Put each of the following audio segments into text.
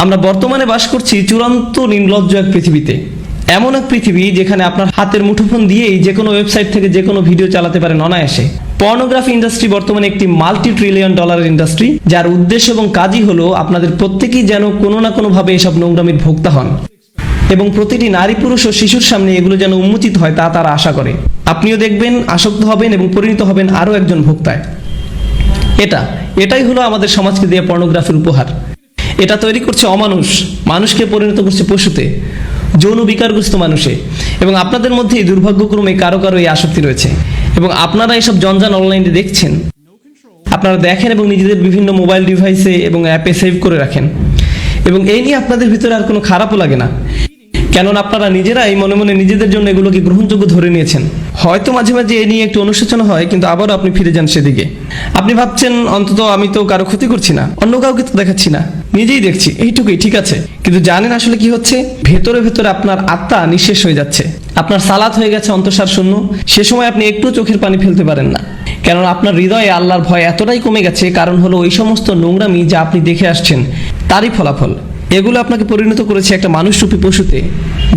আমরা বর্তমানে বাস করছি চূড়ান্ত নির্লজ্জ এক পৃথিবীতে। এমন এক পৃথিবী যেখানে আপনার হাতের মুঠোফোন দিয়েই যে কোনো ওয়েবসাইট থেকে যে কোনো ভিডিও চালাতে পারেন অনায়াসে। পর্নোগ্রাফি ইন্ডাস্ট্রি বর্তমানে একটি $multi-trillion ইন্ডাস্ট্রি, যার উদ্দেশ্য এবং কাজই হলো আপনাদের প্রত্যেকেই যেন কোনো না কোনোভাবে এসব নোংরামির ভোক্তা হন এবং প্রতিটি নারী পুরুষ ও শিশুর সামনে এগুলো যেন উন্মোচিত হয় তা তারা আশা করে। আপনিও দেখবেন, আসক্ত হবেন এবং পরিণত হবেন আরও একজন ভোক্তায়। এটাই হলো আমাদের সমাজকে দেওয়া পর্নোগ্রাফির উপহার। এটা তৈরি করছে অমানুষ, মানুষকে পরিণত করছে পশুতে, যৌন বিকারগ্রস্ত মানুষে। এবং আপনাদের মধ্যেই দুর্ভাগ্যক্রমে কারো কারো এই আসক্তি রয়েছে এবং আপনারা এসব জঞ্জাল অনলাইনে দেখছেন। আপনারা দেখেন এবং নিজেদের বিভিন্ন মোবাইল ডিভাইসে এবং অ্যাপে সেভ করে রাখেন এবং এই নিয়ে আপনাদের ভিতরে আর কোনো খারাপও লাগে না, কেননা আপনারা নিজেরাই মনে মনে নিজেদের জন্য এগুলোকে গ্রহণযোগ্য ধরে নিয়েছেন। হয়তো মাঝে মাঝে এ নিয়ে একটু অনুশোচনা হয়, কিন্তু আবারও আপনি ফিরে যান সেদিকে। আপনি ভাবছেন অন্তত আমি তো কারো ক্ষতি করছি না, অন্য কাউকে তো দেখাচ্ছি না, নিজেই দেখছি, এইটুকুই ঠিক আছে। কিন্তু জানেন আসলে কি হচ্ছে? ভেতরে ভেতরে আপনার আত্মা নিঃশেষ হয়ে যাচ্ছে, আপনার সালাত হয়ে গেছে অন্তঃসার শূন্য। সে সময় আপনি একটু চোখের পানি ফেলতে পারেন না, কেননা আপনার হৃদয়ে আল্লাহর ভয় এতটাই কমে গেছে। কারণ হলো ওই সমস্ত নোংরামি যা আপনি দেখে আসছেন তারই ফলাফল। এগুলো আপনাকে পরিণত করেছে একটা মানুষরূপী পশুতে,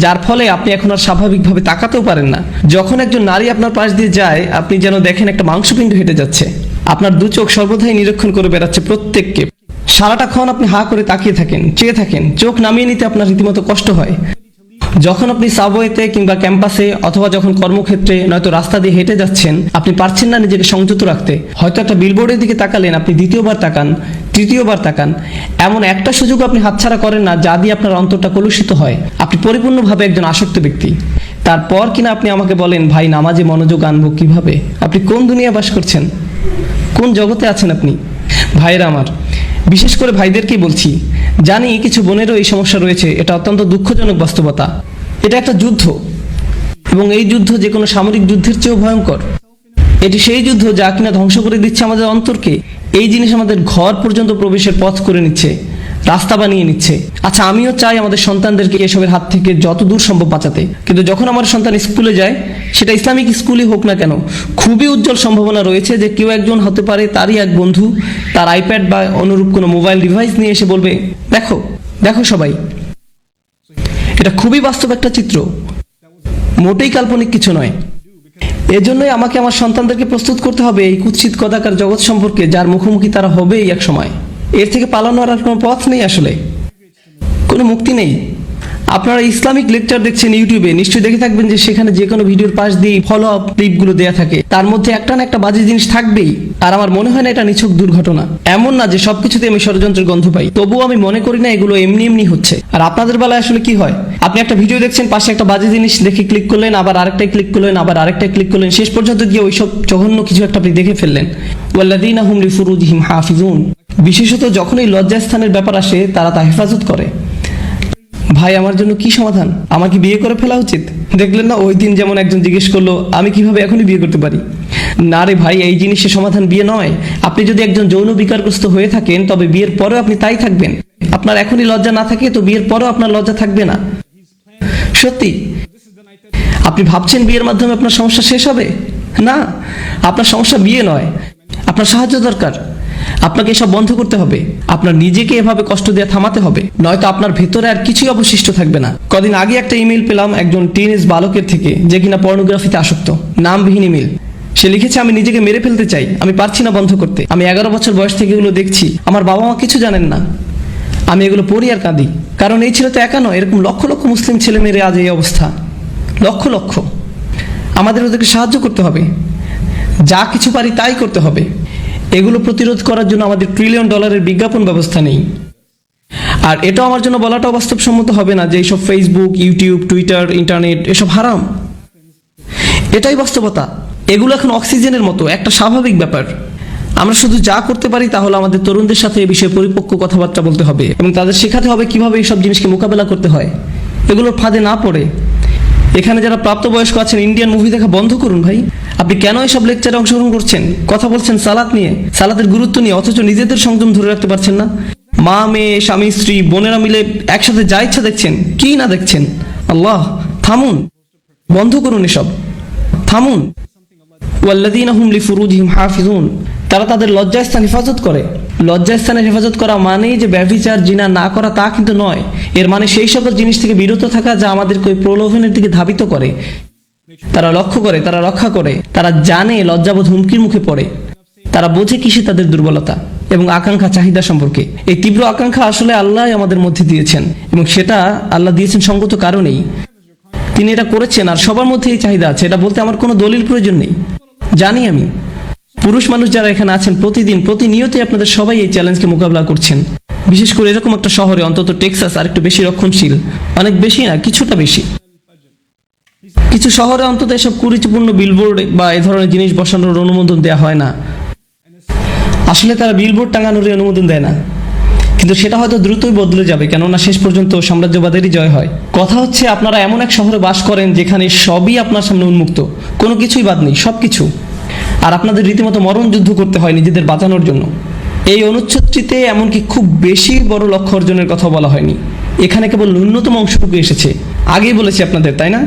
যার ফলে আপনি এখন আর স্বাভাবিকভাবে তাকাতেও পারেন না। যখন একজন নারী আপনার পাশ দিয়ে যায়, আপনি যেন দেখেন একটা মাংসপিণ্ড হেঁটে যাচ্ছে। আপনার দু চোখ সর্বদাই নিরীক্ষণ করে বেড়াচ্ছে প্রত্যেককে। সারাটাক্ষণ আপনি হাঁ করে তাকিয়ে থাকেন, চেয়ে থাকেন, চোখ নামিয়ে নিতে আপনার রীতিমতো কষ্ট হয়। যখন আপনি সাবওয়েতে কিংবা ক্যাম্পাসে অথবা যখন কর্মক্ষেত্রে নয়তো রাস্তা দিয়ে হেঁটে যাচ্ছেন, আপনি পারছেন না নিজেকে সংযত রাখতে। হয়তো একটা বিলবোর্ডের দিকে তাকালেন, আপনি দ্বিতীয়বার তাকান, তৃতীয়বার তাকান, এমন একটা সুযোগ আপনি হাতছাড়া করেন না যা দিয়ে আপনার অন্তরটা কলুষিত হয়। আপনি পরিপূর্ণভাবে একজন আসক্ত ব্যক্তি। তারপর কিনা আপনি আমাকে বলেন, ভাই নামাজে মনোযোগ আনবো কিভাবে? আপনি কোন দুনিয়া বাস করছেন? কোন জগতে আছেন আপনি? ভাইরা আমার, বিশেষ করে ভাইদেরকেই বলছি, জানি কিছু বোনেরও এই সমস্যা রয়েছে। এটা অত্যন্ত দুঃখজনক বাস্তবতা। এটা একটা যুদ্ধ এবং এই যুদ্ধ যে কোনো সামরিক যুদ্ধের চেয়েও ভয়ঙ্কর। এটি সেই যুদ্ধ যা কিনা ধ্বংস করে দিচ্ছে আমাদের অন্তরকে। এই জিনিস আমাদের ঘর পর্যন্ত প্রবেশের পথ করে নিচ্ছে, রাস্তা বানিয়ে নিচ্ছে। আচ্ছা, আমিও চাই আমাদের সন্তানদেরকে এসবের হাত থেকে যত দূর সম্ভব বাঁচাতে, কিন্তু যখন আমার সন্তান স্কুলে যায়, সেটা ইসলামিক স্কুলই হোক না কেন, খুবই উজ্জ্বল সম্ভাবনা রয়েছে যে কেউ একজন হতে পারে তারই এক বন্ধু তার আইপ্যাড বা অনুরূপ কোনো মোবাইল ডিভাইস নিয়ে এসে বলবে, দেখো দেখো সবাই। এটা খুবই বাস্তব একটা চিত্র, মোটেই কাল্পনিক কিছু নয়। এজন্যই আমাকে আমার সন্তানদেরকে প্রস্তুত করতে হবে এই কুৎসিত কদাকার জগৎ সম্পর্কে, যার মুখোমুখি তারা হবেই এক সময়। এর থেকে পালানোর আর কোনো পথ নেই, আসলে কোনো মুক্তি নেই। আপনারা ইসলামিক লেকচার দেখছেন ইউটিউবে, নিশ্চয়ই দেখে থাকবেন যে সেখানে যে কোনো ভিডিওর পাশ দিয়ে ফলো আপ ক্লিপগুলো দেওয়া থাকে, তার মধ্যে একটা না একটা বাজে জিনিস থাকবেই। আর আমার মনে হয় না এটা নিছক দুর্ঘটনা। এমন না যে সবকিছুতে আমি ষড়যন্ত্রের গন্ধ পাই, তবুও আমি মনে করি না এগুলো এমনি এমনি হচ্ছে। আর আপনাদের বেলায় আসলে কি হয়? আপনি একটা ভিডিও দেখছেন, পাশে একটা বাজে জিনিস দেখে ক্লিক করলেন, আবার আরেকটাই ক্লিক করলেন, আবার আরেকটাই ক্লিক করলেন, শেষ পর্যন্ত গিয়ে ওইসব জঘন্য কিছু একটা আপনি দেখে ফেললেন। ওয়াল্লাযীনা হুম লিফুরুজিহিম হাফিজুন। বিশেষত যখন এই লজ্জাস্থানের ব্যাপার আসে, তারা তা হেফাজত করে। ভাই, আমার জন্য কি সমাধান? আমার কি বিয়ে করে ফেলা উচিত? দেখলেন না ওই দিন যেমন একজন জিজ্ঞেস করলো, আমি কিভাবে এখনই বিয়ে করতে পারি? না রে ভাই, এই জিনিসের সমাধান বিয়ে নয়। আপনি যদি একজন যৌন বিকারগ্রস্ত হয়ে থাকেন, তবে বিয়ের পরেও আপনি তাই থাকবেন। আপনার এখনই লজ্জা না থাকে তো বিয়ের পরেও আপনার লজ্জা থাকবে না। সত্যি। আপনি ভাবছেন বিয়ের মাধ্যমে আপনার সমস্যা শেষ হবে? না, আপনার সমস্যা বিয়ে নয়, আপনার সাহায্য দরকার। আপনাকে এসব বন্ধ করতে হবে। আপনার নিজেকে এভাবে কষ্ট দেওয়া থামাতে হবে, নয়তো আপনার ভেতরে আর কিছুই অবশিষ্ট থাকবে না। কদিন আগে একটা ইমেল পেলাম একজন টিনেজ বালকের থেকে, যে কিনা পর্নোগ্রাফিতে আসক্ত। নামবিহীন ইমেল। সে লিখেছে, আমি নিজেকে মেরে ফেলতে চাই, আমি পারছি না বন্ধ করতে। আমি 11 বছর বয়স থেকে এগুলো দেখছি, আমার বাবা মা কিছু জানেন না, আমি এগুলো পড়ি আর কাঁদি। কারণ এই ছেলে তো একা নয়, এরকম লক্ষ লক্ষ মুসলিম ছেলে মেয়ের আজ এই অবস্থা, লক্ষ লক্ষ। আমাদের ওদেরকে সাহায্য করতে হবে, যা কিছু পারি তাই করতে হবে। এগুলো প্রতিরোধ করার জন্য আমাদের $1 ট্রিলিয়ন বিজ্ঞাপন ব্যবস্থা নেই। আর এটাও আমার জন্য বলাটাও বাস্তবসম্মত হবে না যে এইসব ফেসবুক, ইউটিউব, টুইটার, ইন্টারনেট এসব হারাম। এটাই বাস্তবতা। এগুলো এখন অক্সিজেনের মতো একটা স্বাভাবিক ব্যাপার। আমরা শুধু যা করতে পারি তা হলো আমাদের তরুণদের সাথে এই বিষয়ে পরিপক্ক কথাবার্তা বলতে হবে এবং তাদের শেখাতে হবে কিভাবে এইসব জিনিসকে মোকাবেলা করতে হয়, এগুলোর ফাঁদে না পড়ে। এখানে যারা প্রাপ্তবয়স্ক আছেন, ইন্ডিয়ান মুভি দেখা বন্ধ করুন ভাই। আপনি কেন এসব লেকচারে অংশগ্রহণ করছেন? কথা বলছেন সালাত নিয়ে, সালাতের গুরুত্ব নিয়ে, অথচ নিজেদের সংযম ধরে রাখতে পারছেন না। মা, মেয়ে, স্বামী, স্ত্রী, বোনেরা মিলে একসাথে যা ইচ্ছা দেখছেন, কি না দেখছেন। আল্লাহ, থামুন, বন্ধ করুন এসব, থামুন। ওয়াল্লাযীনা হুম লিফুরুজিহিম হাফিজুন। তারা তাদের লজ্জাস্থান হেফাজত করে। লজ্জাস্থানের হেফাজত করা মানেই যে ব্যভিচার জিনা না করা তা কিন্তু নয়। এর মানে সেই সকল জিনিস থেকে বিরত থাকা যা আমাদেরকে ওই প্রলোভনের দিকে ধাবিত করে। তারা লক্ষ্য করে, তারা রক্ষা করে, তারা জানে লজ্জাবোধ হুমকির মুখে পড়ে, তারা বোঝে কিসে তাদের দুর্বলতা এবং আকাঙ্ক্ষা চাহিদা সম্পর্কে। এই তীব্র আকাঙ্ক্ষা আসলে আল্লাহ আমাদের মধ্যে দিয়েছেন এবং সেটা আল্লাহ দিয়েছেন সঙ্গত কারণেই। তিনি এটা করেছেন আর সবার মধ্যে এই চাহিদা আছে, এটা বলতে আমার কোনো দলিল প্রয়োজন নেই। জানি আমি পুরুষ মানুষ যারা এখানে আছেন প্রতিদিন প্রতিনিয়তই আপনাদের সবাই এই চ্যালেঞ্জকে মোকাবিলা করছেন। বিশেষ করে এরকম একটা শহরে, অন্তত টেক্সাস আর একটু বেশি রক্ষণশীল, অনেক বেশি না কিছুটা বেশি। কিছু শহরে অন্তত এসব কুরুচিপূর্ণ বিলবোর্ড বা এ ধরনের জিনিস বসানোর অনুমোদন দেওয়া হয় না। আসলে তারা বিলবোর্ড টাঙানোর অনুমোদন দেয় না, কিন্তু সেটা হয়তো দ্রুতই বদলে যাবে, কেননা শেষ পর্যন্ত সাম্রাজ্যবাদেরই জয় হয়। কথা হচ্ছে আপনারা এমন এক শহরে বাস করেন যেখানে সবই আপনার সামনে উন্মুক্ত, কোনো কিছুই বাদ নেই, সব কিছু। আর আপনাদের রীতিমতো মরণ যুদ্ধ করতে হয় নিজেদের বাঁচানোর জন্য। এই অনুচ্ছেদটিতে এমনকি খুব বেশি বড় লক্ষ্য অর্জনের কথা বলা হয়নি, এখানে কেবল ন্যূনতম অংশটুকু এসেছে। আগেই বলেছি আপনাদের, তাই না?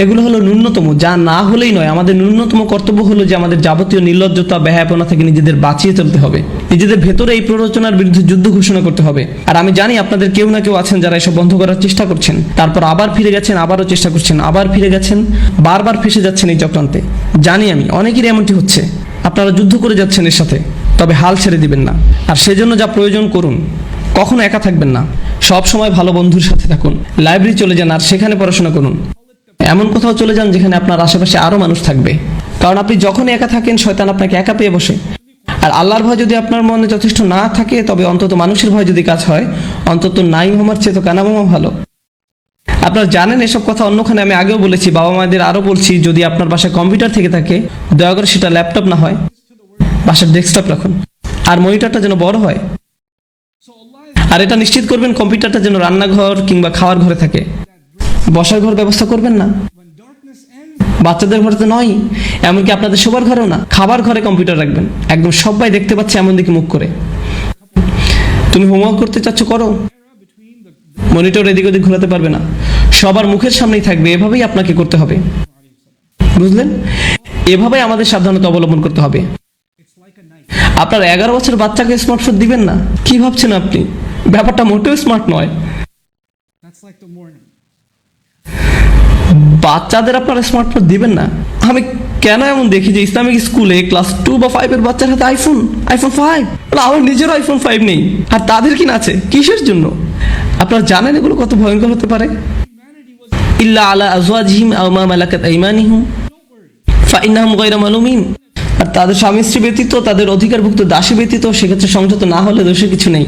এগুলো হলো ন্যূনতম, যা না হলেই নয়। আমাদের ন্যূনতম কর্তব্য হলো যে আমাদের যাবতীয় নির্লজ্জতা, ব্যয়াপনা থেকে নিজেদের বাঁচিয়ে চলতে হবে, নিজেদের ভেতরে এই প্ররোচনার বিরুদ্ধে যুদ্ধ ঘোষণা করতে হবে। আর আমি জানি আপনাদের কেউ না কেউ আছেন যারা এসব বন্ধ করার চেষ্টা করছেন, তারপর আবার ফিরে গেছেন, আবারও চেষ্টা করছেন, আবার ফিরে গেছেন, বারবার ফেসে যাচ্ছেন এই চক্রান্তে। জানি আমি অনেকেরই এমনটি হচ্ছে। আপনারা যুদ্ধ করে যাচ্ছেন এর সাথে, তবে হাল ছেড়ে দিবেন না। আর সেজন্য যা প্রয়োজন করুন, কখনো একা থাকবেন না, সব সময় ভালো বন্ধুর সাথে থাকুন, লাইব্রেরি চলে যান আর সেখানে পড়াশোনা করুন। এমন কোথাও চলে যান যেখানে আপনার আশেপাশে আরো মানুষ থাকবে, কারণ আপনি যখনই একা থাকেন শয়তান আপনাকে একা পেয়ে বসে। আর আল্লাহর ভয় যদি আপনার মনে যথেষ্ট না থাকে, তবে অন্তত মানুষের ভয় যদি কাজ হয়, অন্তত নাই হমার চেয়ে তো কানামামা ভালো। আপনারা জানেন এসব কথা অন্যখানে আমি আগেও বলেছি, বাবা মায়েদের আরো বলছি, যদি আপনার বাসায় কম্পিউটার থেকে থাকে দয়া করে সেটা ল্যাপটপ না হয়, বাসার ডেস্কটপ রাখুন, আর মনিটরটা যেন বড় হয়। আর এটা নিশ্চিত করবেন কম্পিউটারটা যেন রান্নাঘর কিংবা খাওয়ার ঘরে থাকে, বসার ঘর ব্যবস্থা করবেন না। বাচ্চাদের ঘরে তো নয়, এমনকি আপনাদের শোবার ঘরেও না, খাবার ঘরে কম্পিউটার রাখবেন, একদম সবাই দেখতে পাচ্ছে এমন দিকে মুখ করে। তুমি হোমওয়ার্ক করতে চাচ্ছ, করো, মনিটর এদিক ওদিক ঘোরাতে পারবে না, সবার মুখের সামনেই থাকবে। এভাবেই আপনাকে করতে হবে, বুঝলেন? এভাবেই আমাদের সাবধানতা অবলম্বন করতে হবে। আপনার 11 বছর বাচ্চাকে স্মার্টফোন দিবেন না, কি ভাবছেন আপনি? ব্যাপারটা মোটেও স্মার্ট নয়। বাচ্চাদের আপনারা স্মার্টফোন দিবেন না। আমি কেন এমন দেখি যে ইসলামিক স্কুলে ক্লাস 2 বা 5 এর বাচ্চার হাতে আইফোন 5। আমার নিজের আইফোন 5 নেই, আর তাদের কিনা আছে, কিসের জন্য? আপনারা জানেন এগুলো কত ভয়ঙ্কর হতে পারে? ইল্লা আলা আজওয়াজিহিম আও মা মালাকাত আইমানিহুম ফাইন্নাহুম গায়রু মালুমিন। আর তাদের স্বামী স্ত্রী ব্যতীত, তাদের অধিকারভুক্ত দাসী ব্যতীত, সেক্ষেত্রে সংযত না হলে দোষের কিছু নেই।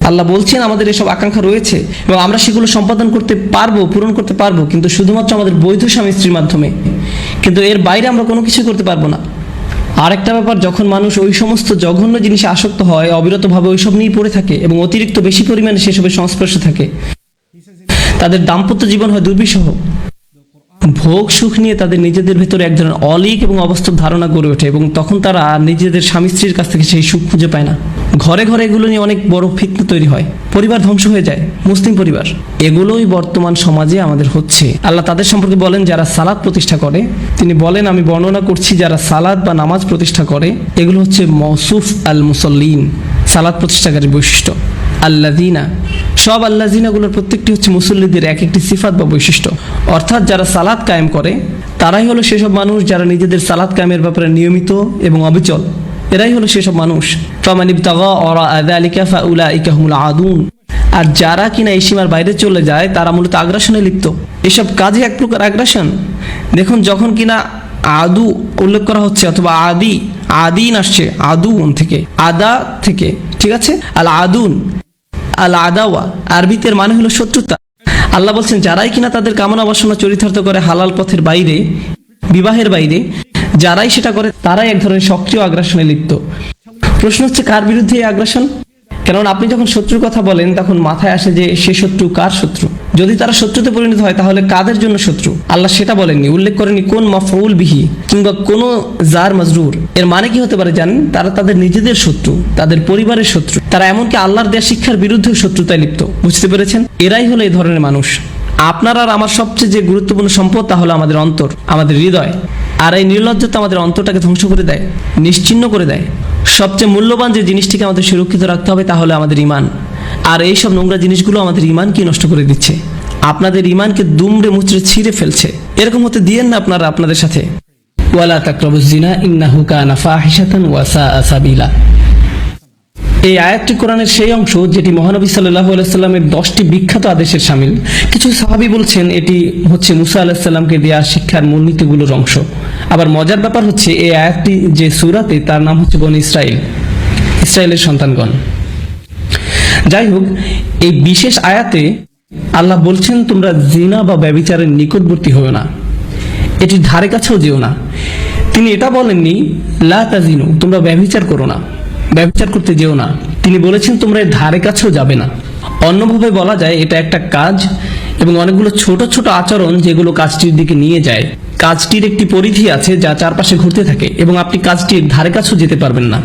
আল্লাহ বলছেন আমাদের এসব আকাঙ্ক্ষা রয়েছে এবং আমরা সেগুলো সম্পাদন করতে পারবো, পূরণ করতে পারবো, কিন্তু শুধুমাত্র আমাদের বৈধ স্বামী স্ত্রীর মাধ্যমে। কিন্তু এর বাইরে আমরা কোনো কিছু করতে পারবো না। আর একটা ব্যাপার, যখন মানুষ ওই সমস্ত জঘন্য জিনিসে আসক্ত হয়, অবিরতভাবে ওইসব নিয়ে পড়ে থাকে এবং অতিরিক্ত বেশি পরিমাণে সেসবের সংস্পর্শে থাকে, তাদের দাম্পত্য জীবন হয় দুর্বিষহ। ভোগ সুখ নিয়ে তাদের নিজেদের ভেতরে এক ধরনের অলীক এবং অবাস্তব ধারণা গড়ে ওঠে এবং তখন তারা নিজেদের স্বামী স্ত্রীর কাছ থেকে সেই সুখ খুঁজে পায় না। ঘরে ঘরে এগুলো নিয়ে অনেক বড় ফিতনা তৈরি হয়, পরিবার ধ্বংস হয়ে যায়, মুসলিম পরিবার। এগুলোই বর্তমান সমাজে আমাদের হচ্ছে। আল্লাহ তাদের সম্পর্কে বলেন যারা সালাত প্রতিষ্ঠা করে। তিনি বলেন, আমি বর্ণনা করছি যারা সালাত বা নামাজ প্রতিষ্ঠা করে, এগুলো হচ্ছে মওসুফ আল মুসল্লিন, সালাত প্রতিষ্ঠাকারীর বৈশিষ্ট্য। আল্লাযিনা, সব আল্লাযিনাগুলোর প্রত্যেকটি হচ্ছে মুসল্লিদের এক একটি সিফাত বা বৈশিষ্ট্য। অর্থাৎ যারা সালাত কায়েম করে তারাই হলো সেসব মানুষ যারা নিজেদের সালাত কায়েমের ব্যাপারে নিয়মিত এবং অবিচল। এরাই হলো সেসব মানুষ। ফামান ইবতাগা ওয়ারাআ যালিকা ফাউলাইকা হুমুল আদুন। আর যারা কিনা এই সীমার বাইরে চলে যায় তারা মূলত আগ্রাসনে লিপ্ত। এসব কাজে এক প্রকার আগ্রাসন। দেখুন, যখন কিনা আদু উল্লেখ করা হচ্ছে অথবা আদিন আসছে আদুন থেকে, আদা থেকে, ঠিক আছে? আল আদুন, আল আদাওয়া আরবিতে মানে হলো শত্রুতা। আল্লাহ বলছেন যারাই কিনা তাদের কামনা বাসনা চরিতার্থ করে হালাল পথের বাইরে, বিবাহের বাইরে, যারাই সেটা করে তারাই এক ধরনের সক্রিয় আগ্রাসনে লিপ্ত। প্রশ্ন হচ্ছে কার বিরুদ্ধে এই আগ্রাসন? কারণ আপনি যখন শত্রুর কথা বলেন তখন মাথায় আসে যে সে শত্রু কার শত্রু। যদি তারা শত্রুতে পরিণত হয় তাহলে কাদের জন্য শত্রু? আল্লাহ সেটা বলেননি, উল্লেখ করেনি কোন মাফউল বিহি কিংবা কোন জার মাজরুর। এর মানে কি হতে পারে জানেন? তারা তাদের নিজেদের শত্রু, তাদের পরিবারের শত্রু, তারা এমনকি আল্লাহর দেয়া শিক্ষার বিরুদ্ধে শত্রুতায় লিপ্ত। বুঝতে পেরেছেন? এরাই হলো এই ধরনের মানুষ। আপনার আর আমার সবচেয়ে যে গুরুত্বপূর্ণ সম্পদ তা হলো আমাদের অন্তর, আমাদের হৃদয়। আর এই নির্লজ্জতা আমাদের অন্তরটাকে ধ্বংস করে দেয়, নিশ্চিহ্ন করে দেয়। সবচেয়ে মূল্যবান যে জিনিসটিকে আমাদের সুরক্ষিত রাখতে হবে তা হলো আমাদের ঈমান। আর এইসব নোংরা জিনিসগুলো আমাদের ঈমানকে নষ্ট করে দিচ্ছে, আপনাদের ঈমানকে দুমড়ে মুচড়ে ছিঁড়ে ফেলছে। এরকম হতে দিয়েন না আপনারা আপনাদের সাথে। ওয়ালা তাকরাবুজ জিনা ইন্নাহু কানা ফাহিশাতান ওয়া সাআ সাবিলা। এই আয়াতটি কোরআনের সেই অংশ যেটি মহানবী সাল্লাল্লাহু আলাইহি সাল্লামের 10টি বিখ্যাত আদেশের শামিল। কিছু সাহাবী বলছেন এটি হচ্ছে মুসা আলাইহিস সালামকে দেয়া শিক্ষার মূলনীতিগুলোর অংশ। আবার মজার ব্যাপার হচ্ছে এই আয়াতটি যে সূরাতে তার নাম হচ্ছে বনী ইসরাইল, ইসরায়েলের সন্তানগণ। যাই হোক, এই বিশেষ আয়াতে আল্লাহ বলছেন তোমরা জিনা বা ব্যভিচারের নিকটবর্তী হও না, এটির ধারে কাছেও যেও না। তিনি এটা বলেননি লা তাজিনু, তোমরা ব্যভিচার করো না, ব্যভিচার করতে যেও না। তিনি বলেছেন তোমরা এর ধারে কাছেও যাবে না। অন্যভাবে বলা যায় এটা একটা কাজ এবং অনেকগুলো ছোট ছোট আচরণ যেগুলো কাজটির দিকে নিয়ে যায়। কাজটির একটি পরিধি আছে যা চারপাশে ঘুরতে থাকে এবং আপনি কাজটির ধারে কাছেও যেতে পারবেন না।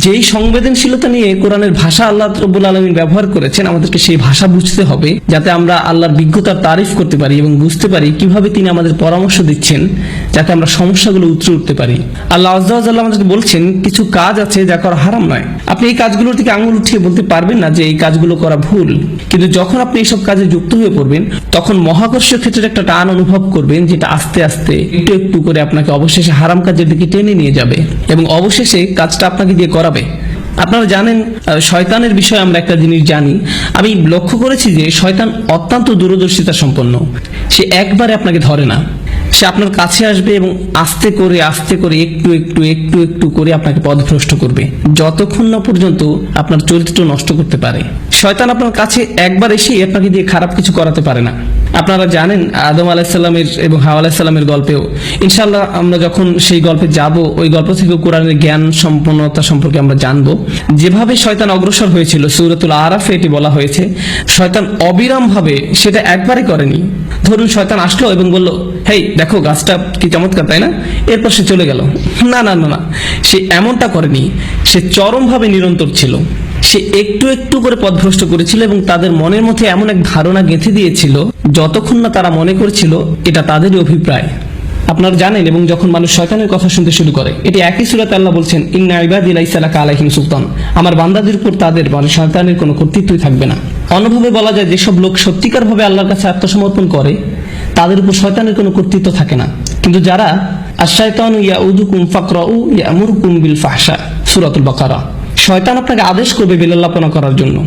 যেই সংবেদনশীলতা নিয়ে কোরআনের ভাষা আল্লাহ রাব্বুল আলামিন ব্যবহার করেছেন, আমাদেরকে সেই ভাষা বুঝতে হবে যাতে আমরা আল্লাহর বিজ্ঞতার তারিফ করতে পারি এবং বুঝতে পারি কিভাবে তিনি আমাদের পরামর্শ দিচ্ছেন যাতে আমরা সমস্যাগুলো উতরে উঠতে পারি। আল্লাহ আযজা ওয়া জাল্লা আমাদেরকে বলছেন কিছু কাজ আছে যা করা হারাম নয়। আপনি এই কাজগুলোর দিকে আঙুল উঠিয়ে বলতে পারবেন না যে এই কাজগুলো করা ভুল, কিন্তু যখন আপনি এইসব কাজে যুক্ত হয়ে পড়বেন তখন মহাকর্ষীয় ক্ষেত্রের একটা টান অনুভব করবেন যেটা আস্তে আস্তে একটু একটু করে আপনাকে অবশেষে হারাম কাজের দিকে টেনে নিয়ে যাবে এবং অবশেষে কাজটা আপনাকে দিয়ে করাবে। আপনারা জানেন শয়তানের বিষয়ে আমরা একটা জিনিস জানি, আমি লক্ষ্য করেছি যে শয়তান অত্যন্ত দূরদর্শিতা সম্পন্ন। সে একবারে আপনাকে ধরে না, সে আপনার কাছে আসবে এবং আস্তে করে একটু একটু একটু একটু করে আপনাকে পথভ্রষ্ট করবে যতক্ষণ না পর্যন্ত আপনার চরিত্র নষ্ট করতে পারে। শয়তান আপনার কাছে একবার এসে আপনাকে দিয়ে খারাপ কিছু করাতে পারে না। আপনারা জানেন আদম আলাইহিস সালামের এবং হাওয়া আলাইহিস সালামের গল্পেও, ইনশাআল্লাহ আমরা যখন সেই গল্পে যাব ওই গল্প থেকে কোরআনের জ্ঞান সম্পন্নতা সম্পর্কে আমরা জানবো। যেভাবে শয়তান অগ্রসর হয়েছিল সূরাতুল আরাফে এটি বলা হয়েছে, শয়তান অবিরাম ভাবে সেটা একবারই করেনি। ধরুন শয়তান আসলো এবং বলল হেই দেখো গাছটা কি চমৎকার, তাই না? এরপর সে চলে গেল। না না না না, সে এমনটা করেনি। সে চরমভাবে নিরন্তর ছিল। সে একটু একটু করে পথভ্রষ্ট করেছিল এবং তাদের মনের মধ্যে এমন এক ধারণা গেঁথে দিয়েছিল যতক্ষণ না তারা মনে করেছিল এটা তাদেরই অভিপ্রায়। আপনারা জানেন, এবং যখন মানুষ শয়তানের কথা শুনতে শুরু করে, এটি একই সূরাতে আল্লাহ বলছেন ইন্না ইবাদি লাইসা লাকা আলাইহিম সুলতান, আমার বান্দাদের উপর তাদের মানে শয়তানের কোনো কর্তৃত্বই থাকবে না। অন্যভাবে বলা যায় যেসব লোক সত্যিকার ভাবে আল্লাহর কাছে আত্মসমর্পণ করে তাদের উপর শয়তানের কোনো কর্তৃত্ব থাকে না। কিন্তু যারা আশ-শায়তানু ইয়াউদুকুম ফাকরাউ ইয়ামুরুকুম বিল ফাহশা, সূরাতুল বাকারা, শয়তান আপনাকে আদেশ করবে বেলাল্লাপনা করার জন্য।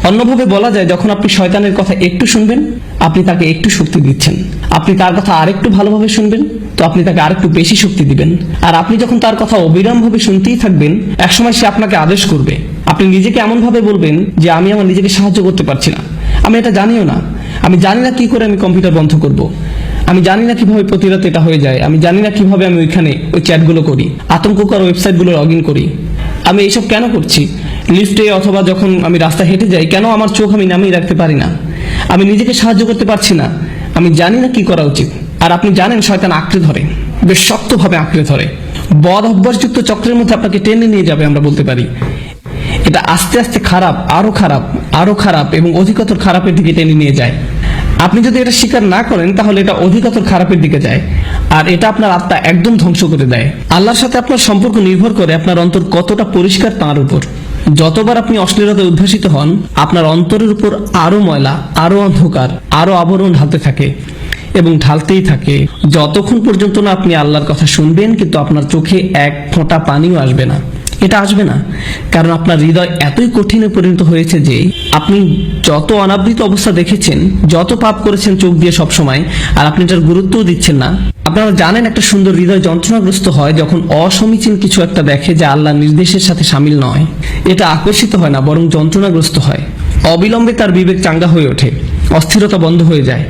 অন্যভাবে বলা যায় যখন আপনি শয়তানের কথা একটু শুনবেন আপনি তাকে একটু শক্তি দিচ্ছেন, আপনি তার কথা আরেকটু ভালোভাবে শুনবেন তো আপনি তাকে আরেকটু বেশি শক্তি দিবেন। আর আপনি যখন তার কথা অবিরাম ভাবে শুনতেই থাকবেন একসময় সে আপনাকে আদেশ করবে। আপনি নিজেকে এমন ভাবে বলবেন যে আমি আমার নিজেকে সাহায্য করতে পারছি না, আমি এটা জানিও না, আমি জানি না কি করে আমি কম্পিউটার বন্ধ করব, আমি জানি না কিভাবে প্রতি রাতে এটা হয়ে যায়, আমি জানি না কিভাবে আমি ওইখানে ওই চ্যাটগুলো করি, আতঙ্ককর ওয়েবসাইটগুলো লগ ইন করি, আমি এইসব কেন করছি, লিফটে অথবা যখন আমি রাস্তা হেঁটে যাই কেন আমার চোখ আমি নামিয়ে রাখতে পারি না, আমি নিজেকে সাহায্য করতে পারছি না, আমি জানি না কি করা উচিত। আর আপনি জানেন শয়তান আঁকড়ে ধরে, বেশ শক্তভাবে আঁকড়ে ধরে, বদ অভ্যাসযুক্ত চক্রের মধ্যে আপনাকে টেনে নিয়ে যাবে। আমরা বলতে পারি এটা আস্তে আস্তে খারাপ, আরো খারাপ এবং অধিকতর খারাপের দিকে টেনে নিয়ে যায়। আপনি যদি এটা স্বীকার না করেন তাহলে এটা অধিকতর খারাপের দিকে যায় আর এটা আপনার আত্মা একদম ধ্বংস করে দেয়। আল্লাহর সাথে আপনার সম্পর্ক নির্ভর করে আপনার অন্তর কতটা পরিষ্কার তার উপর। যতবার আপনি অশ্লীলতায় উদ্ভাসিত হন আপনার অন্তরের উপর আরো ময়লা, আরো অন্ধকার, আরো আবরণ ঢালতে থাকে এবং ঢালতেই থাকে যতক্ষণ পর্যন্ত না আপনি আল্লাহর কথা শুনবেন কিন্তু আপনার চোখে এক ফোঁটা পানিও আসবে না। এটা আসবে না কারণ আপনার হৃদয় এতই কঠিনে পরিণত হয়েছে যে আপনি যত অনাবৃত অবস্থা দেখেছেন, যত পাপ করেছেন চোখ দিয়ে সব সময়, আর আপনি এটার গুরুত্বও দিচ্ছেন না। আপনারা জানেন একটা সুন্দর হৃদয় যন্ত্রণাগ্রস্ত হয় যখন অসমীচীন কিছু একটা দেখে যা আল্লাহর নির্দেশের সাথে শামিল নয়। এটা আকর্ষিত হয় না বরং যন্ত্রণাগ্রস্ত হয়। অবিলম্বে তার বিবেক চাঙ্গা হয়ে ওঠে, অস্থিরতা বন্ধ হয়ে যায়।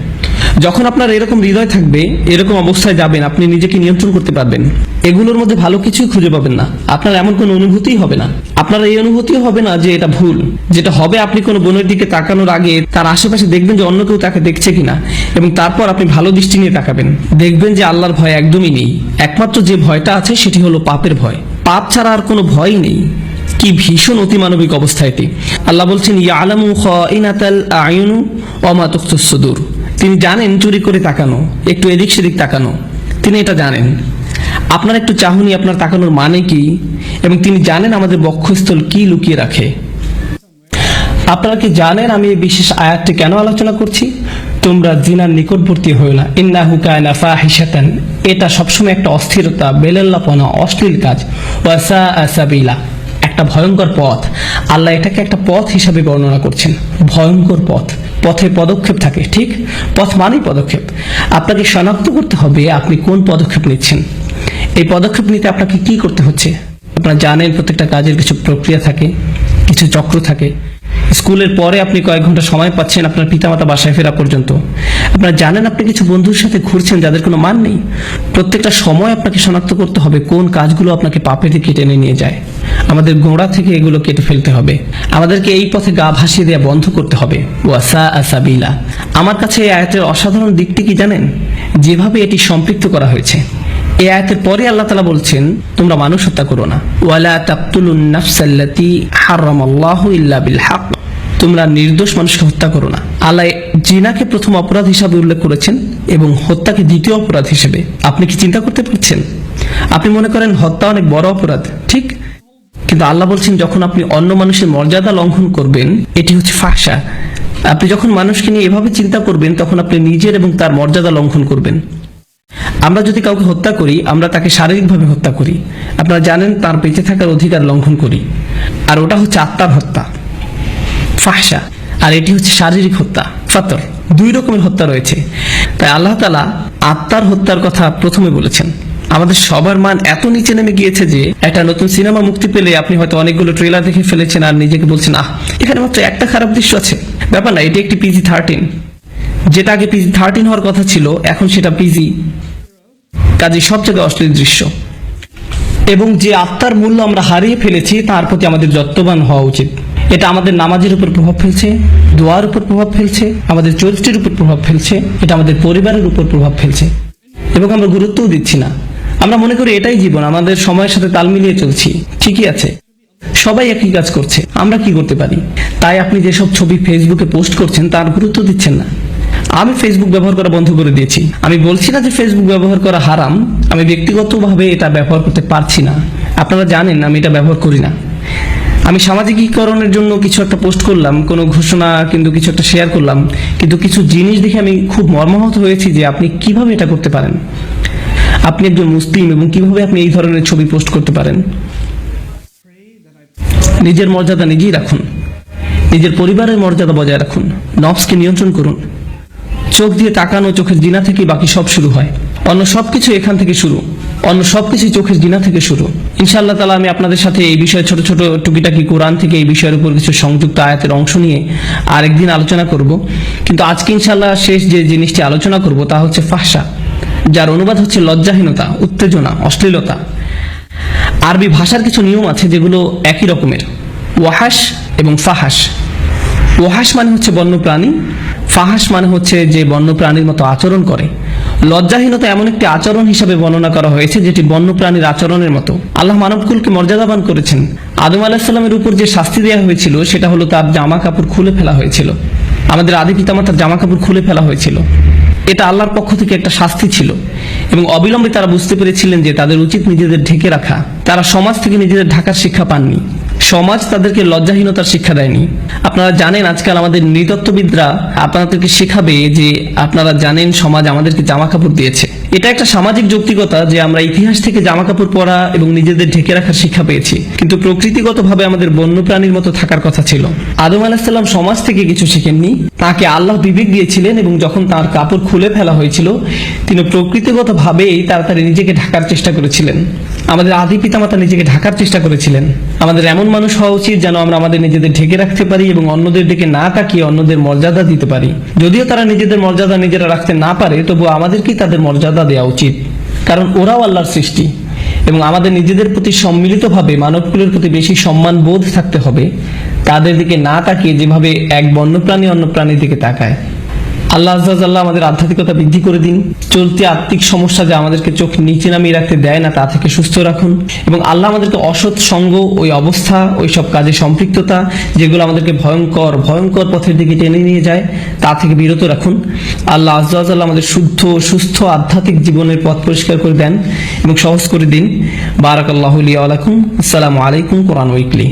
যখন আপনার এরকম হৃদয় থাকবে, এরকম অবস্থায় যাবেন, আপনি নিজেকে নিয়ন্ত্রণ করতে পারবেন। এগুলোর মধ্যে ভালো কিছুই খুঁজে পাবেন না, আপনার এমন কোনো অনুভূতিই হবে না। আপনার এই অনুভূতিও হবে না যে এটা ভুল। যেটা হবে আপনি কোনো বোনের দিকে তাকানোর আগে তার আশেপাশে দেখবেন যে অন্য কেউ তাকে দেখছে কিনা এবং তারপর আপনি ভালো দৃষ্টি নিয়ে তাকাবেন। দেখবেন যে আল্লাহর ভয় একদমই নেই। একমাত্র যে ভয়টা আছে সেটি হলো পাপের ভয়। পাপ ছাড়া আর কোনো ভয়ই নেই। কি ভীষণ অতিমানবিক অবস্থা এটি। আল্লাহ বলছেন ইয়ালামু খাইনাতাল আয়ুনু ওয়া মা তুখফিস সুদূর। তিনি জানেন চুরি করে তাকানো, একটু এদিক সেদিক তাকানো, তিনি এটা জানেন। আপনার একটু চাহনি, আপনার তাকানোর মানে কি, এবং তিনি জানেন আমাদের বক্ষস্থল কি লুকিয়ে রাখে। আপনারা কি জানেন আমি এই বিশেষ আয়াতটি কেন আলোচনা করছি? তোমরা জিনার নিকটবর্তী হও না, ইন্নাহু কানা ফাহিশাতান। এটা সবসময় একটা অস্থিরতা, বেলেল্লাপনা, অশ্লীল কাজ। ওয়া সাআ সাবিলা, একটা ভয়ঙ্কর পথ। আল্লাহ এটাকে একটা পথ হিসাবে বর্ণনা করছেন, ভয়ঙ্কর পথ। পথে পদক্ষেপ থাকে, ঠিক? পথ মানেই পদক্ষেপ। আপনাকে শনাক্ত করতে হবে আপনি কোন পদক্ষেপ নিচ্ছেন। এই পদক্ষেপ নিতে আপনাকে কি করতে হচ্ছে? আপনারা জানেন প্রত্যেকটা কাজের কিছু প্রক্রিয়া থাকে, কিছু চক্র থাকে। স্কুলের পরে আপনি কয়েক ঘন্টা সময় পাচ্ছেন আপনার পিতামাতা বাসায় ফেরা পর্যন্ত। আপনারা জানেন আপনি কিছু বন্ধুর সাথে ঘুরছেন যাদের কোনো মান নেই। প্রত্যেকটা সময় আপনাকে শনাক্ত করতে হবে কোন কাজগুলো আপনাকে পাপের দিকে টেনে নিয়ে যায়। আমাদের গোড়া থেকে এগুলো কেটে ফেলতে হবে। আমাদেরকে এই পথে গা ভাসিয়ে দেওয়া বন্ধ করতে হবে। ওয়াসা আসাবিলা। আমার কাছে এই আয়াতের অসাধারণ দিকটি কি জানেন? যেভাবে এটি সম্পৃক্ত করা হয়েছে। এই আয়াতের পরে আল্লাহ তাআলা বলছেন, তোমরা মানুষ হত্যা করো না। ওয়ালা তাকতুলুন নাফসাল্লাতী হারামাল্লাহু ইল্লা বিল হক। তোমরা নির্দোষ মানুষকে হত্যা করো না। আল্লাহ জিনাকে প্রথম অপরাধ হিসাবে উল্লেখ করেছেন এবং হত্যাকে দ্বিতীয় অপরাধ হিসেবে। আপনি কি চিন্তা করতে পারছেন? আপনি মনে করেন হত্যা অনেক বড় অপরাধ, ঠিক? কিন্তু আল্লাহ বলছেন যখন আপনি অন্য মানুষের মর্যাদা লঙ্ঘন করবেন, এটি হচ্ছে ফাহশা। আপনি যখন মানুষকে নিয়ে এভাবে চিন্তা করবেন তখন আপনি নিজের এবং তার মর্যাদা লঙ্ঘন করবেন। আমরা যদি কাউকে হত্যা করি, আমরা তাকে শারীরিকভাবে হত্যা করি। আপনারা জানেন তার বেঁচে থাকার অধিকার লঙ্ঘন করি, আর ওটা হচ্ছে আত্মার হত্যা, ফাহশা। আর এটি হচ্ছে শারীরিক হত্যা, ফাতর। দুই রকমের হত্যা রয়েছে। তাই আল্লাহ তাআলা আত্মার হত্যার কথা প্রথমে বলেছেন। আমাদের সবার মান এত নিচে নেমে গিয়েছে যে একটা নতুন সিনেমা মুক্তি পেলে আপনি হয়তো অনেকগুলো ট্রেলার দেখে ফেলেছেন আর নিজেকে বলছেন, এখানে মাত্র একটা খারাপ দৃশ্য আছে। ব্যাপার না, এটি একটি PG-13। যেটা আগে PG-13 হওয়ার কথা ছিল, এখন সেটা PG। কাজে সব জায়গায় অশ্লীল দৃশ্য। এবং যে আত্মার মূল্য আমরা হারিয়ে ফেলেছি তার প্রতি আমাদের যত্নবান হওয়া উচিত। এটা আমাদের নামাজের উপর প্রভাব ফেলছে, দোয়ার উপর প্রভাব ফেলছে, আমাদের চরিত্রের উপর প্রভাব ফেলছে, এটা আমাদের পরিবারের উপর প্রভাব ফেলছে। এবং আমরা গুরুত্বও দিচ্ছি না। আমরা মনে করি এটাই জীবন, আমাদের সময়ের সাথে তাল মিলিয়ে চলছি। ঠিকই আছে, সবাই একই কাজ করছে, আমরা কি করতে পারি? তাই আপনি যেসব ছবি ফেসবুকে পোস্ট করছেন তার গুরুত্ব দিচ্ছেন না। আমি ফেসবুক ব্যবহার করা বন্ধ করে দিয়েছি। আমি বলছি না যে ফেসবুক ব্যবহার করা হারাম, আমি ব্যক্তিগতভাবে এটা ব্যবহার করতে পারছি না। আপনারা জানেন আমি এটা ব্যবহার করি না। আমি সামাজিকীকরণের জন্য কিছু একটা পোস্ট করলাম, কোনো ঘোষণা কিন্তু কিছু একটা শেয়ার করলাম, কিন্তু কিছু জিনিস দেখে আমি খুব মর্মাহত হয়েছি যে আপনি কিভাবে এটা করতে পারেন। আপনি একজন মুসলিম এবং কিভাবে আপনি এই ধরনের ছবি পোস্ট করতে পারেন? নিজের মর্যাদা নিজেই রাখুন, নিজের পরিবারের মর্যাদা বজায় রাখুন, নফসকে নিয়ন্ত্রণ করুন। চোখ দিয়ে তাকানো, চোখের জিনা থেকে বাকি সব শুরু হয়। অন্য সবকিছু এখান থেকে শুরু, অন্য সবকিছু চোখের জিনা থেকে শুরু। ইনশাআল্লাহ তাআলা আমি আপনাদের সাথে এই বিষয়ে ছোট ছোট টুকিটাকি কোরআন থেকে এই বিষয়ের উপর কিছু সংযুক্ত আয়াতের অংশ নিয়ে আরেকদিন আলোচনা করব। কিন্তু আজকে ইনশাআল্লাহ শেষ যে জিনিসটি আলোচনা করব তা হচ্ছে ফাহশা, যার অনুবাদ হচ্ছে লজ্জাহীনতা, উত্তেজনা, অশ্লীলতা। আরবি ভাষার কিছু নিয়ম আছে যেগুলো একই রকমের, ওয়াহাস এবং ফাহাস। ওয়াহাস মানে হচ্ছে বন্যপ্রাণী, ফাহাস মানে হচ্ছে যে বন্যপ্রাণীর মতো আচরণ করে। লজ্জাহীনতা এমন একটি আচরণ হিসাবে বর্ণনা করা হয়েছে যেটি বন্যপ্রাণীর আচরণের মতো। আল্লাহ মানবকুলকে মর্যাদাবান করেছেন। আদম আলাইহিস সালামের উপর যে শাস্তি দেওয়া হয়েছিল সেটা হলো তার জামা কাপড় খুলে ফেলা হয়েছিল। আমাদের আদি পিতামাতার জামা কাপড় খুলে ফেলা হয়েছিল। এটা আল্লাহর পক্ষ থেকে একটা শাস্তি ছিল এবং অবিলম্বে তারা বুঝতে পেরেছিলেন যে তাদের উচিত নিজেদের ঢেকে রাখা। তারা সমাজ থেকে নিজেদের ঢাকার শিক্ষা পাননি, সমাজ তাদেরকে লজ্জাহীনতার শিক্ষা দেয়নি। আপনারা জানেন আজকাল আমাদের নৃতত্ত্ববিদরা আপনাদেরকে শেখাবে যে আপনারা জানেন সমাজ আমাদেরকে জামা কাপড় দিয়েছে। এটা একটা সামাজিক যৌক্তিকতা যে আমরা ইতিহাস থেকে জামা কাপড় পরা এবং নিজেদের ঢেকে রাখার শিক্ষা পেয়েছি, কিন্তু প্রকৃতিগতভাবে আমাদের বন্যপ্রাণীর মতো থাকার কথা ছিল। আদম আলাইহিস সালাম সমাজ থেকে কিছু শিখেননি, তাকে আল্লাহ বিবেক দিয়েছিলেন এবং যখন তার কাপড় খুলে ফেলা হয়েছিল তিনি প্রকৃতিগতভাবেই তাড়াতাড়ি নিজেকে ঢাকার চেষ্টা করেছিলেন। আমাদের আদি পিতামাতা নিজেকে ঢাকার চেষ্টা করেছিলেন। আমাদের এমন মানুষ হওয়া উচিত যেন আমরা আমাদের নিজেদের ঢেকে রাখতে পারি এবং অন্যদের দিকে না তাকিয়ে অন্যদের মর্যাদা দিতে পারি। যদিও তারা নিজেদের মর্যাদা নিজেরা রাখতে না পারে, তবু আমাদেরকেই তাদের মর্যাদা দেওয়া উচিত, কারণ ওরাও আল্লাহর সৃষ্টি। এবং আমাদের নিজেদের প্রতি সম্মিলিতভাবে মানবকুলের প্রতি বেশি সম্মান বোধ থাকতে হবে, তাদের দিকে না তাকিয়ে যেভাবে এক বন্যপ্রাণী অন্য প্রাণীর দিকে তাকায়। আল্লাহ আজ্জা ওয়া জাল্লা আমাদের আধ্যাত্মিকতা বৃদ্ধি করে দিন। চলতি আত্মিক সমস্যা যা আমাদেরকে চোখ নিচে নামিয়ে রাখতে দেয় না তা থেকে সুস্থ রাখুন, এবং আল্লাহ আমাদেরকে অসৎ সঙ্গ, ওই অবস্থা, ওই সব কাজে সম্পৃক্ততা যেগুলো আমাদেরকে ভয়ঙ্কর ভয়ঙ্কর পথের দিকে টেনে নিয়ে যায় তা থেকে বিরত রাখুন। আল্লাহ আজ্জা ওয়া জাল্লা আমাদের শুদ্ধ সুস্থ আধ্যাত্মিক জীবনের পথ পরিষ্কার করে দেন এবং সহজ করে দিন। বারাকাল্লাহু লি ওয়া লাকুম। আসসালামু আলাইকুম। কোরআন উইকলি।